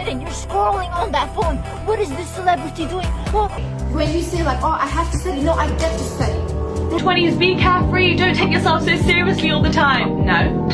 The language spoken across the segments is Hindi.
and you're scrolling on that phone. What is this celebrity doing? Oh. When you say like, oh, I have to study, no, I get to study. 20s, be carefree, don't take yourself so seriously all the time. No.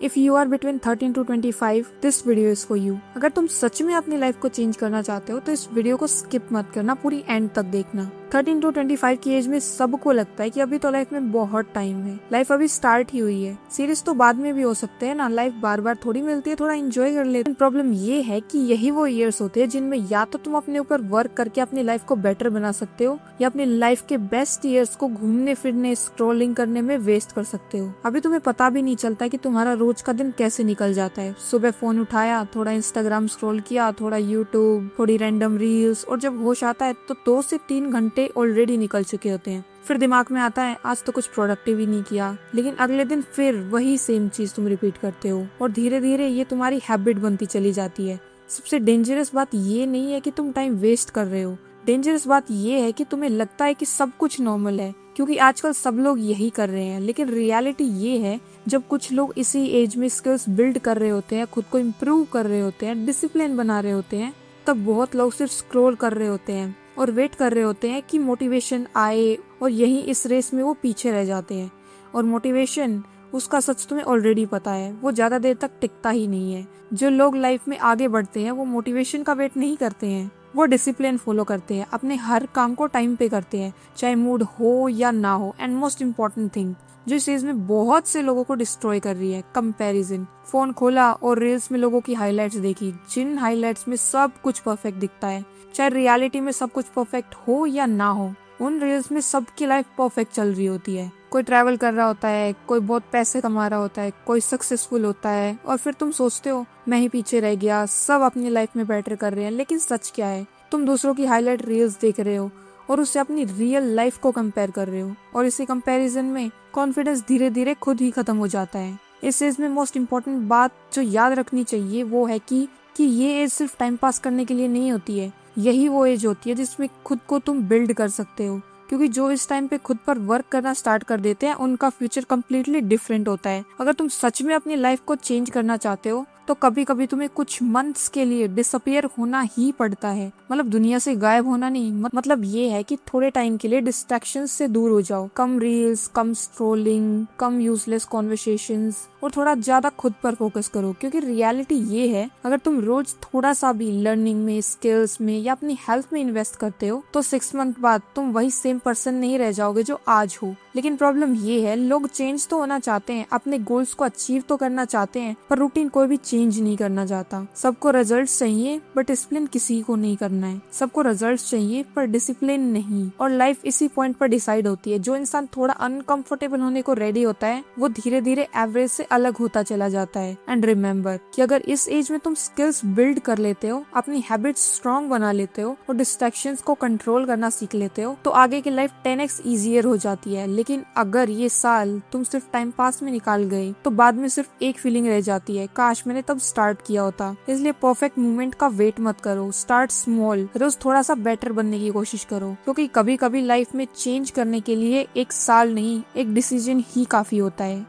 If you are between 13 to 25, this video is for you. अगर तुम सच में अपनी लाइफ को चेंज करना चाहते हो तो इस वीडियो को स्किप मत करना, पूरी एंड तक देखना। 13 टू 25 की एज में सबको लगता है कि अभी तो लाइफ में बहुत टाइम है, लाइफ अभी स्टार्ट ही हुई है, सीरियस तो बाद में भी हो सकते हैं ना, लाइफ बार बार थोड़ी मिलती है, थोड़ा एंजॉय कर लेते हैं। प्रॉब्लम ये है कि यही वो ईयर्स होते हैं जिनमें या तो तुम अपने ऊपर वर्क करके अपनी लाइफ को बेटर बना सकते हो या अपनी लाइफ के बेस्ट ईयर्स को घूमने फिरने स्क्रॉलिंग करने में वेस्ट कर सकते हो। अभी तुम्हें पता भी नहीं चलता कि तुम्हारा रोज का दिन कैसे निकल जाता है। सुबह फोन उठाया, थोड़ा इंस्टाग्राम स्क्रॉल किया, थोड़ा यूट्यूब, थोड़ी रैंडम रील्स, और जब होश आता है तो 2 से 3 घंटे ऑलरेडी निकल चुके होते हैं। फिर दिमाग में आता है आज तो कुछ प्रोडक्टिव ही नहीं किया, लेकिन अगले दिन फिर वही सेम चीज तुम रिपीट करते हो और धीरे धीरे ये तुम्हारी हैबिट बनती चली जाती है। सबसे डेंजरस बात ये नहीं है कि तुम टाइम वेस्ट कर रहे हो, डेंजरस बात ये है कि तुम्हें लगता है कि सब कुछ नॉर्मल है, क्योंकि आजकल सब लोग यही कर रहे हैं। लेकिन रियलिटी ये है, जब कुछ लोग इसी एज में स्किल्स बिल्ड कर रहे होते हैं, खुद को इम्प्रूव कर रहे होते हैं, डिसिप्लिन बना रहे होते हैं, तब बहुत लोग सिर्फ स्क्रॉल कर रहे होते हैं और वेट कर रहे होते हैं कि मोटिवेशन आए, और यही इस रेस में वो पीछे रह जाते हैं। और मोटिवेशन, उसका सच तुम्हें ऑलरेडी पता है, वो ज्यादा देर तक टिकता ही नहीं है। जो लोग लाइफ में आगे बढ़ते हैं वो मोटिवेशन का वेट नहीं करते हैं, वो डिसिप्लिन फॉलो करते हैं, अपने हर काम को टाइम पे करते हैं, चाहे मूड हो या ना हो। एंड मोस्ट इम्पोर्टेंट थिंग जो इस चीज में बहुत से लोगों को डिस्ट्रॉय कर रही है, कंपैरिजन। फोन खोला और रील्स में लोगों की हाइलाइट्स देखी, जिन हाइलाइट्स में सब कुछ परफेक्ट दिखता है, चाहे रियलिटी में सब कुछ परफेक्ट हो या ना हो, उन रील्स में सबकी लाइफ परफेक्ट चल रही होती है। कोई ट्रैवल कर रहा होता है, कोई बहुत पैसे कमा रहा होता है, कोई सक्सेसफुल होता है, और फिर तुम सोचते हो मैं ही पीछे रह गया, सब अपनी लाइफ में बेटर कर रहे हैं। लेकिन सच क्या है, तुम दूसरों की हाईलाइट रील्स देख रहे हो और उससे अपनी रियल लाइफ को कंपेयर कर रहे हो, और इसी कंपैरिजन में कॉन्फिडेंस धीरे धीरे खुद ही खत्म हो जाता है। इस एज में मोस्ट इम्पोर्टेंट बात जो याद रखनी चाहिए वो है कि ये एज सिर्फ टाइम पास करने के लिए नहीं होती है, यही वो एज होती है जिसमें खुद को तुम बिल्ड कर सकते हो। क्योंकि जो इस टाइम पे खुद पर वर्क करना स्टार्ट कर देते हैं उनका फ्यूचर कम्प्लीटली डिफरेंट होता है। अगर तुम सच में अपनी लाइफ को चेंज करना चाहते हो तो कभी कभी तुम्हें कुछ मंथ्स के लिए डिसअपियर होना ही पड़ता है। मतलब दुनिया से गायब होना नहीं, मतलब ये है कि थोड़े टाइम के लिए डिस्ट्रैक्शंस से दूर हो जाओ, कम रील्स, कम स्क्रोलिंग, कम यूजलेस कॉन्वर्सेशंस, और थोड़ा ज्यादा खुद पर फोकस करो। क्योंकि रियलिटी ये है, अगर तुम रोज थोड़ा सा भी लर्निंग में, स्किल्स में या अपनी हेल्थ में इन्वेस्ट करते हो तो 6 मंथ बाद तुम वही सेम पर्सन नहीं रह जाओगे जो आज हो। लेकिन प्रॉब्लम ये है, लोग चेंज तो होना चाहते हैं, अपने गोल्स को अचीव तो करना चाहते हैं, पर रूटीन कोई भी चेंज नहीं करना चाहता। सबको रिजल्ट्स चाहिए बट डिसिप्लिन किसी को नहीं करना है, सबको रिजल्ट्स चाहिए पर डिसिप्लिन नहीं। और लाइफ इसी पॉइंट पर डिसाइड होती है। जो इंसान थोड़ा अनकंफर्टेबल होने को रेडी होता है वो धीरे धीरे एवरेज से अलग होता चला जाता है। एंड रिमेम्बर कि अगर इस एज में तुम स्किल्स बिल्ड कर लेते हो, अपनी हैबिट्स स्ट्रॉन्ग बना लेते हो और डिस्ट्रैक्शंस को कंट्रोल करना सीख लेते हो तो आगे की लाइफ 10x ईजियर हो जाती है। लेकिन अगर ये साल तुम सिर्फ टाइम पास में निकाल गए तो बाद में सिर्फ एक फीलिंग रह जाती है, काश मैंने तब स्टार्ट किया होता। इसलिए परफेक्ट मूवमेंट का वेट मत करो, स्टार्ट स्मॉल, रोज थोड़ा सा बेटर बनने की कोशिश करो। क्योंकि कभी कभी लाइफ में चेंज करने के लिए 1 साल नहीं, एक डिसीजन ही काफी होता है।